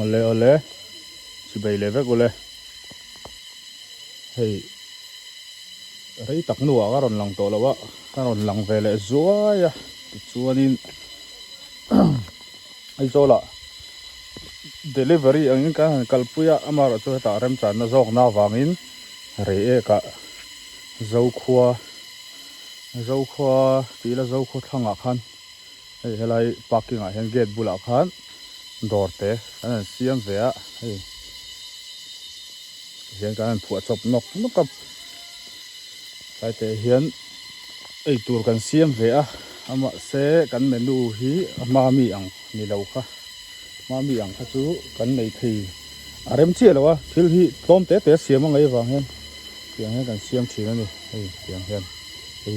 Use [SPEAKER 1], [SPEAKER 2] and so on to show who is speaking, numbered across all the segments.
[SPEAKER 1] ole si bai le vek ole hei rei tak nuwa ka ron lang to lawa ka ron lang vele zuaya chuanin ai zola delivery angin ka kalpuya amara chu ta rem chan na jok na wangin re e ka zo khwa tila zo kho thanga khan hei helai parking a hen gate bula khan dorte an siam ve a hei hian kan phua chop nok kap sai te hian ei tur kan siam ve a ama se kan menu hi ama mi ang ni lo kha ma mi ang kha chu kan nei thei arem che lawa thil hi tom te siam ngai wang hen tiang hen kan siam thina ni hei tiang hen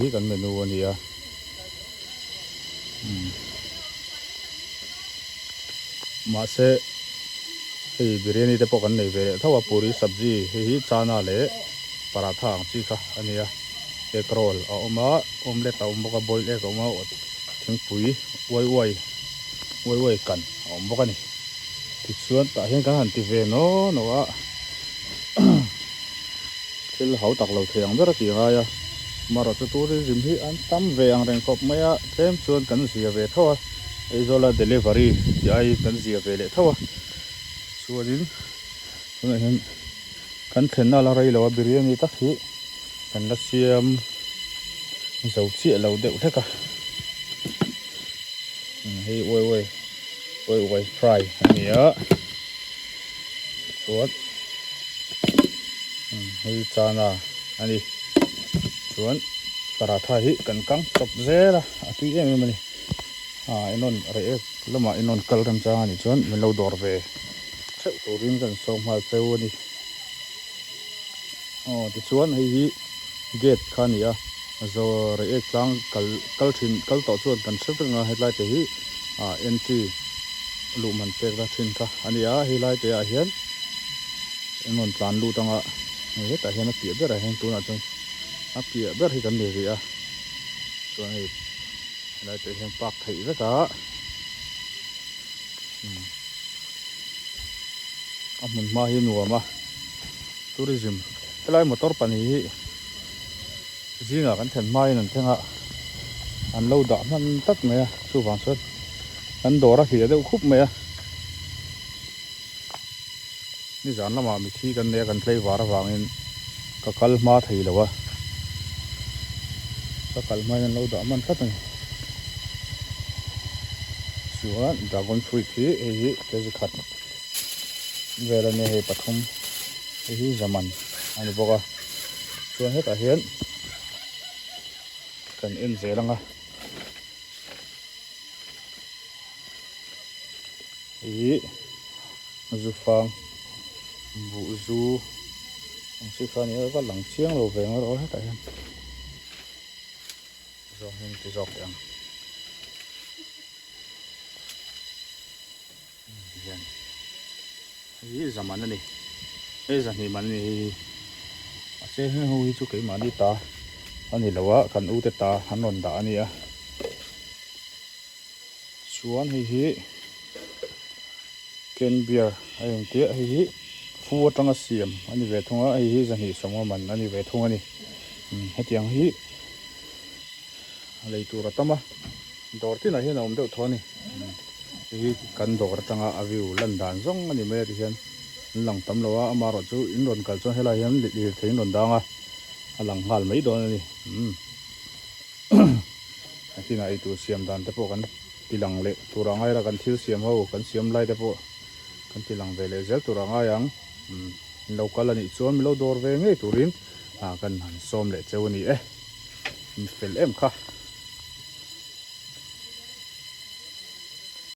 [SPEAKER 1] hi kan menu ani a ma se hei biryani te pok kan nei ve thawa puri sabji hi chana le paratha ang chi kha ania egg roll a oma omelette a omboka boil egg oma thing pui wai kan omboka ni ti chuan ta hian kan han ti ve no a thil hau tak lo theng ber ti nga ya maro chu tourism hi an tam ve ang reng kop maya tlem chuan kan zia ve thawa eizola delivery ti ai kan zia ve le thawa chuanin tuna hian kan thlenna la rei lo biryani ta hi kan la siam zo chi lo deuh theka hei oi fry ania chuan hei chana ani chuan paratha hi kan kang top zera atui em mani enon re lama enon kalram cha ani chuan melo dor ve cheu turin kan som hal cheu ani ti chuan hi gate khania zo re tlang kal thin kal to chuan kan shranga headlight te hi entry luman pek da thin kha ania headlight te a hian enon plan lu tanga he ta hian a pi ber a hen tuna chuan a pi ber hi kan le ri a chuan hei headlight te hian park thei veka amun ma hi nuama tourism helai motor pani hi zinga kan then mai nan thenga an lo da man tak me chu wang chuan an dora hi deuh khup me ni zan lama mi thi kan ne kan tlei war wangin ka kal ma thei lawa ka kal mai an lo da man tak ni chuan dragon fruit hi ke khat vela ne he pathum hi zaman ani boka chuan heta hian kan en zelanga hi zufang bu zu ang si khani ka lang chiang lo ve ngor heta hian zo hin ti zok yang hian hi zaman ani zani man ni ase ho hi chu ke mani ta ani lawa kan u te ta hanon da ania chuan hi ken beer ai te hi fu tanga siam ani ve thonga ai hi zani songa man ani ve thonga ni hetiang hi leitura tama dorti na hi na umde thoni hi kan dor tanga aviu landan zong ani me ri hian lang tam lawa amaro chu in ron kal chu helai hian li thein ron danga alang hal mai don ani atina ai tu siam dan te po kan tilang le turangai ra kan thil siam ho kan siam lai te po kan tilang ve le zel turanga yang local ani chuan milo dor ve nge turin kan han som le cheu ani fel em kha